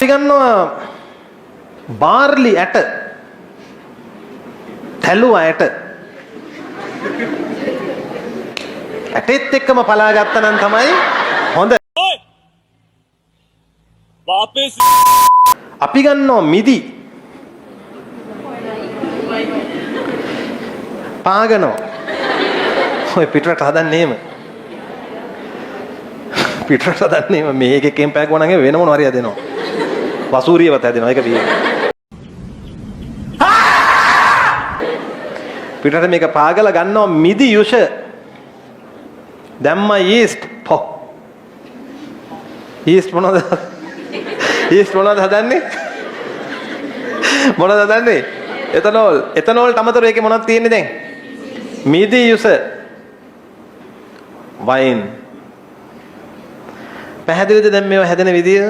අපි ගන්නවා බාර්ලි ඇට. තැළුවා ඇට. ඇටෙත් එක්කම පලා ගත්තා නම් තමයි හොඳ. අපි ගන්නවා මිදි. පාගනවා. ඔය පිටරට හදන්නේ එහෙම. පිටරට හදන්නේ එහෙම මේකෙන් පෑගුවා නම් වෙන මොන හරි හදෙනවා. වසූරියවත් හදෙනවා ඒක පියේ. පිටරට මේක පාගලා ගන්නවා මිදි යුෂ. දැම්ම යීස්ට් පො. යීස්ට් මොනවද? යීස්ට් මොනවද හදන්නේ? මොනවද හදන්නේ? එතනෝල්. එතනෝල්ට අමතරව ඒකේ මොනවද තියෙන්නේ දැන්? මිදි යුෂ. වයින්. පැහැදිලිද දැන් මේව හැදෙන විදිය?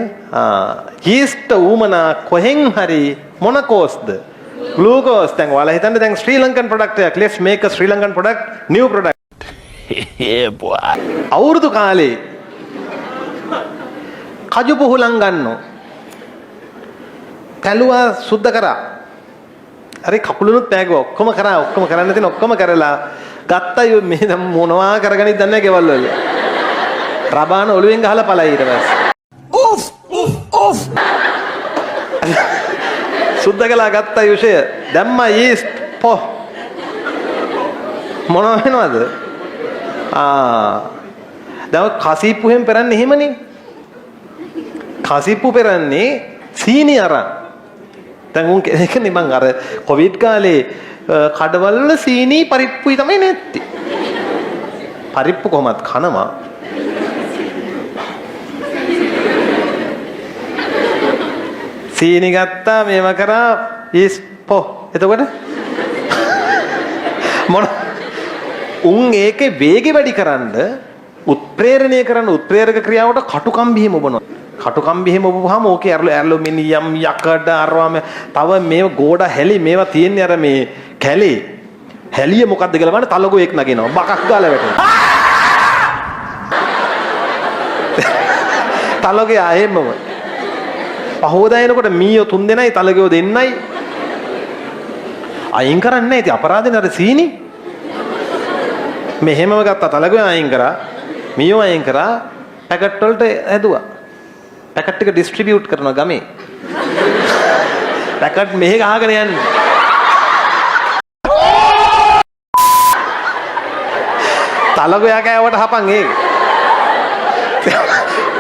යීස්ට් ඌමනා කොහෙන් හරි මොන කෝස්ද? ග්ලූකෝස්. දැන් ඔයාලා හිතන්නේ දැන් ශ්‍රී ලංකන් ප්‍රොඩක්ට් එකක්. let's make a Sri Lankan product, new product. Yeah boy. අවුරුදු කාලේ කජු පුහුලන් ගන්නෝ. තැළුවා සුද්ධ කරා. හරි කකුලුනුත් පෑගුවා. ඔක්කොම කරා. ඔක්කොම කරන්න තියෙන ඔක්කොම කරලා ගත්තා මේ දැන් මොනවා කරගනින්ද දන්නේ නැහැ ගෙවල් වල. රබාන ඔළුවෙන් ගහලා පළයි ඊට පස්සේ. උෆ් උෆ් උෆ්. සුද්ධ කළා ගත්තා යුෂය. දැම්මා යීස්ට් පො. මොනව වෙනවද? දැන් කසිප්පු හැම පෙරන්නේ එහෙමනේ. කසිප්පු පෙරන්නේ සීනි අරන්. දැන් උන් කියන්නේ මං අර කොවිඩ් කාලේ කඩවල වල සීනි පරිප්පුයි තමයි නැත්තේ. පරිප්පු කොහමද කනවා? සීනි ගත්තා මේව කරා ඉස්පෝ. එතකොට මොන උන් ඒකේ වේගෙ වැඩි කරන්න උත්ප්‍රේරණය කරන උත්ප්‍රේරක ක්‍රියාවට කටුකම්බි හිම ඔබනවා. කටුකම්බි හිම ඔබවහම ඕකේ ඇලුමිනියම් යකඩ අරවම තව මේව ගෝඩ හැලි මේවා තියෙන්නේ අර මේ කැලේ. හැලිය මොකද්ද කියලා බලන්න තලගෝ එක් නගිනවා. බකක් ගාලා වැටෙනවා. තලගේ ආයෙමම පහෝදා එනකොට මීයෝ 3 දෙනයි තලගෝ 2 දෙන්නයි අයින් කරන්නේ නැහැ. ඉතින් අපරාධනේ අර සීනි මෙහෙමම ගත්තා. තලගෝ අයින් කරා. මීයෝ අයින් කරා. පැකට් වලට ඇදුවා. පැකට් එක ඩිස්ට්‍රිබියුට් කරනවා ගමේ. පැකට් මෙහෙ ගහගෙන යන්නේ. තලගෝ යා කෑවට හපන් ඒක.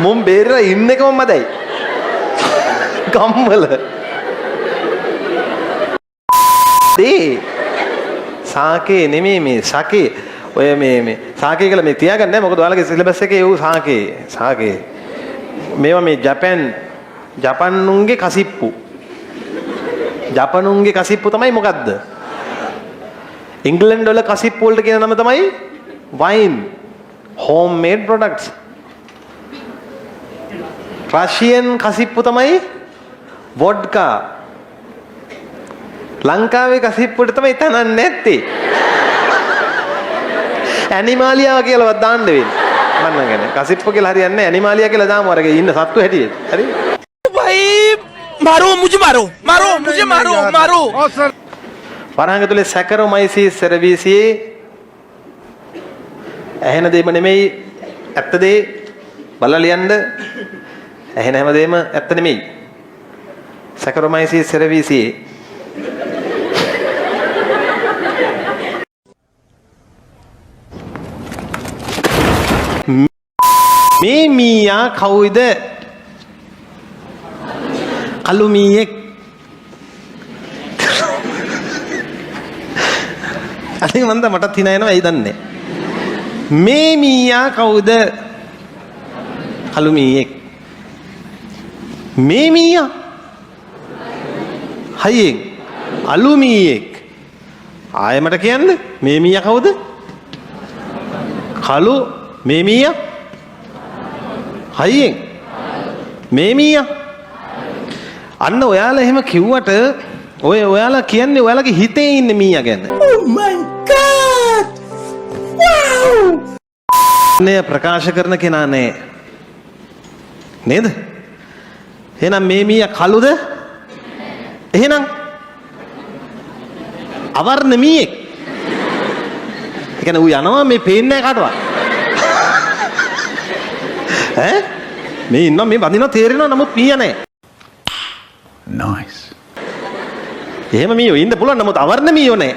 මුම් බේරලා ඉන්න එකම මදයි. ගම්වල. දේ සාකේ නෙමෙයි මේ සකේ. ඔය මේ සාකේ කියලා මේ තියාගන්න නැහැ. මොකද ඔයාලගේ සිලබස් එකේ ඌ සාකේ. මේවා මේ ජපන්නුන්ගේ කසිප්පු. ජපනුන්ගේ කසිප්පු තමයි මොකද්ද? ඉංග්ලන්ඩ් වල කසිප්පු වලට කියන නම තමයි වයින්. homemade products. රෂියන් කසිප්පු තමයි වොඩ්කා. ලංකාවේ කසිප්පුවට තමයි තනන්නේ නැත්තේ. ඇනිමාලියා කියලාවත් දාන්න වෙන්නේ. මන්න කියන්නේ කසිප්පු කියලා හරියන්නේ නැහැ. ඇනිමාලියා කියලා දාමු අරගෙන ඉන්න සත්තු හැටියට. හරි? भाई मारो मुझे मारो වරහන් ඇතුලේ සැකරොමයිසිස් සර්විසියේ ඇහෙන දෙම නෙමෙයි ඇත්ත දේ බලලා ලියන්න. ඇහෙන හැමදේම ඇත්ත නෙමෙයි. සැකරොමයිසිස් සර්විසියේ මේ මීයා කවුද? කළු මීයෙක්. අනික මන්ද මටත් හිනා එනවා ඇයි දන්නේ. මේ මීයා කවුද? කළු මීයෙක්. මේ මීයා හයියෙන් අලු මීයෙක්. ආයෙ මට කියන්න මේ මීයා කවුද? කළු මේ මීයා හයියෙන් මේ මීයා. අන්න ඔයාලා එහෙම කිව්වට ඔයාලා කියන්නේ ඔයාලගේ හිතේ ඉන්න මීයා ගැන. Oh my god! Wow! නේ ප්‍රකාශ කරන කෙනා නෑ නේද? එහෙනම් මේ මීයා කළුද? එහෙනම් අවර්ණ මීයෙක්. ඒ කියන්නේ ඌ යනවා මේ පේන්නේ නැහැ කාටවත්. ඈ? මේ ඉන්නවා මේ වදිනවා තේරෙනවා නමුත් මීයා නැහැ. Nice. එහෙම මීයෝ ඉන්න පුළුවන් නමුත් අවර්ණ මීයෝ නැහැ.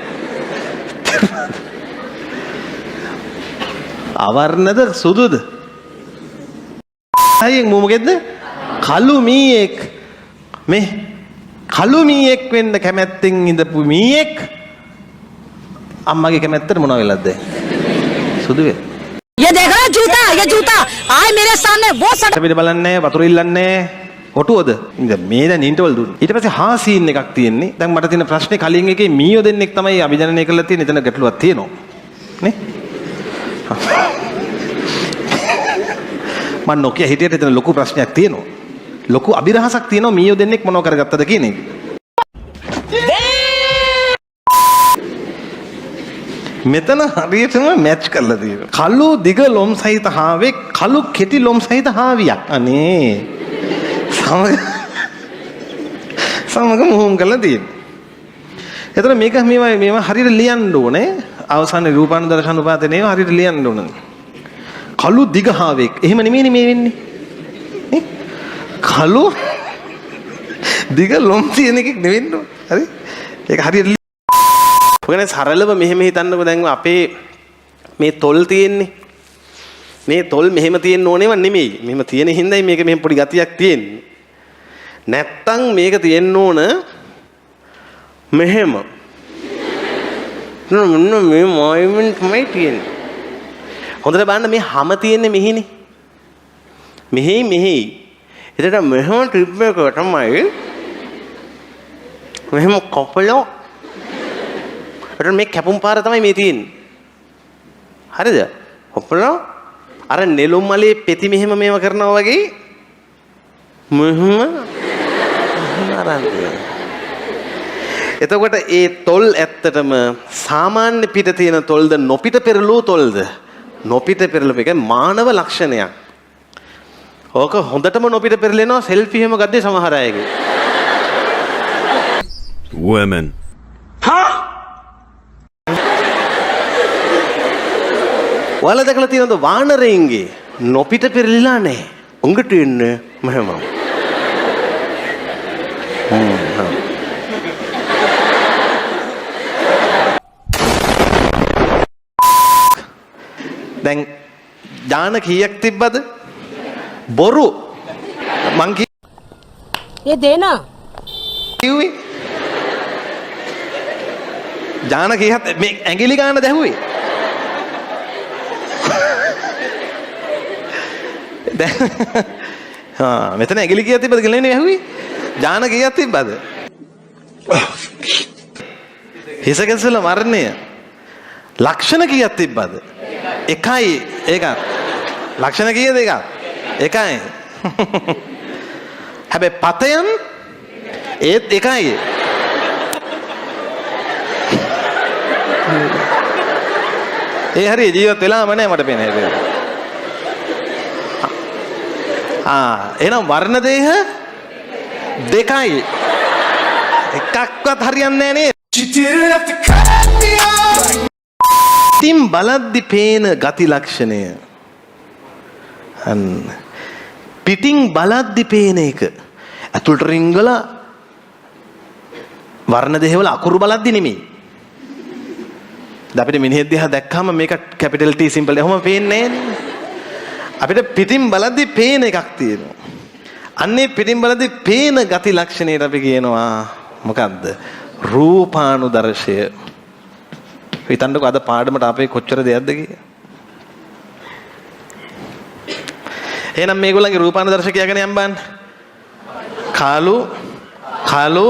අවර්ණද සුදුද? අයියෙන් මොකෙද්ද? කළු මීයෙක්. මේ කළු මීයෙක් වෙන්න කැමැත්තෙන් ඉඳපු මීයෙක් අම්මගේ කැමැත්තට මොනව වෙලද දැන්? සුදු වෙලා. ये देख रहा है जूता आए मेरे सामने वो सट අපිට බලන්නේ වතුර ඉල්ලන්නේ ඔටුවද? ඉතින් මේ දැන් ඉන්ටර්වල් දුන්න. ඊට පස්සේ හා සීන් එකක් තියෙන්නේ. දැන් මට තියෙන ප්‍රශ්නේ කලින් එකේ මීයෝ දෙන්නෙක් තමයි අභිජනනය කරලා තියෙන්නේ. එතන ගැටලුවක් තියෙනවා. නේ? මම නොකිය හිටියට එතන ලොකු ප්‍රශ්නයක් තියෙනවා. ලොකු අභිරහසක් තියෙනවා මීයෝ දෙන්නෙක් මොනව කරගත්තද කියන එක. මෙතන හරියටම මැච් කරලා තියෙනවා. කළු දිග ලොම් සහිත හාවේ කළු කෙටි ලොම් සහිත හාවියක්. අනේ. සමග මොහොම් කරලා තියෙනවා. එතන මේවා හරියට ලියන්න ඕනේ. අවසානයේ රූපානුදර්ශන උපාතේ හරියට ලියන්න ඕනේ. කළු දිග හාවෙක්. එහෙම නෙමෙයිනේ මේ වෙන්නේ. නේ? කළු දිග ලොම් තියෙන එකක් නෙවෙන්න ඕන. හරි? ඒක හරියට ඔයගොල්ලෝ සරලව මෙහෙම හිතන්නකෝ දැන් අපේ මේ තොල් තියෙන්නේ. මේ තොල් මෙහෙම තියෙන්න ඕනේව නෙමෙයි. මෙහෙම තියෙන හින්දායි මේක මෙහෙම පොඩි ගතියක් තියෙන්නේ. නැත්තම් මේක තියෙන්න ඕන මෙහෙම. නෝ මේ මොයිමන් තමයි තියෙන්නේ. හොඳට බලන්න මේ හැම තියෙන්නේ මෙහිනේ. මෙහි. එතන මෙහෙම ට්‍රිප් එක තමයි මෙහෙම කපලා එතන මේ කැපුම් පාර තමයි මේ තියෙන්නේ. හරිද? කපලා අර නෙළුම් මලේ පෙති මෙහෙම මේව කරනවා වගේ මෙහෙම අරන් එතකොට ඒ තොල් ඇත්තටම සාමාන්‍ය පිට තියෙන තොල්ද නොපිට පෙරළූ තොල්ද? නොපිට පෙරළපු එක මානව ලක්ෂණයක්. ඕක හොඳටම නොපිට පෙරලෙනවා සෙල්ෆි එහෙම ගත්තේ සමහර අයගේ. Women. ඔයාලා දැකලා තියෙනවද වානරයින්ගේ නොපිට පෙරලිලා නැහැ. උඟට ඉන්නේ මෙහෙම. දැන් ඥාන කීයක් තිබ්බද? බොරු. මං ये देना කිව්වේ. ඥාන කීයක් මේ ඇඟිලි ගන්න දැහුවේ. මෙතන ඇගිලි කීයක් තිබ්බද කියලා නේ ඇහුවේ. ඥාන කීයක් තිබ්බද? හිස ගැසල මරණය. ලක්ෂණ කීයක් තිබ්බද? එකයි ඒකත්. ලක්ෂණ කීයද ඒකත්? එකයි. හැබැයි පතයන් ඒත් එකයි. ඒ හරිය ජීවත් වෙලාම නැහැ මට පේන්නේ. එහෙනම් වර්ණ දේහ දෙකයි. එකක්වත් හරියන්නේ නැහැ නේද? තින් බලද්දි පේන ගති ලක්ෂණය. පිටින් බලද්දි පේන එක. ඇතුළට රිංගලා වර්ණ දේහවල අකුරු බලද්දි නෙමෙයි. අපිට මිනිහෙක් දිහා දැක්කම මේක කැපිටල් T සිම්පල් එහෙම පේන්නේ නැහැ. අපිට පිටින් බලද්දි පේන එකක් තියෙනවා. අන්නේ පිටින් බලද්දි පේන ගති ලක්ෂණයට අපි කියනවා මොකද්ද? රූපානුදර්ශය. හිතන්නකෝ අද පාඩමට අපේ කොච්චර දෙයක්ද කියලා. එහෙනම් මේගොල්ලන්ගේ රූපානුදර්ශකය ගැන යම් බලන්න. කළු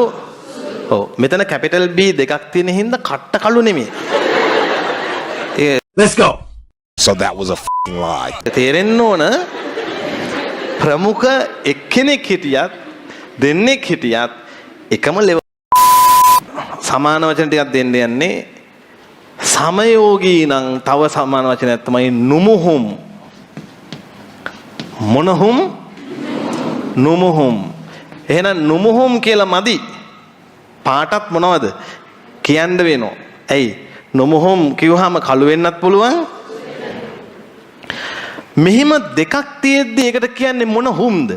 ඔව් මෙතන කැපිටල් B දෙකක් තියෙන හින්දා කට්ට කළු නෙමෙයි. Let's go. So that was a f***ing lie. තේරෙන්න ඕන ප්‍රමුඛ එක්කෙනෙක් හිටියත් දෙන්නෙක් හිටියත් එකම ලෙවල් සමාන වචන ටිකක් දෙන්න යන්නේ සමයෝගී නම් තව සමාන වචනයක් තමයි නුමුහුම් මොනහුම් නුමුහුම් එහෙනම් නුමුහුම් කියලා මදි. පාටත් මොනවද? කියන්න වෙනවා. ඇයි? නුමුහුම් කිව්වහම කළු වෙන්නත් පුළුවන්. මෙහිම දෙකක් තියෙද්දි ඒකට කියන්නේ මොන හුම්ද?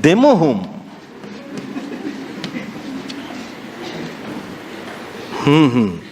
දෙමුහුම්. හ්ම්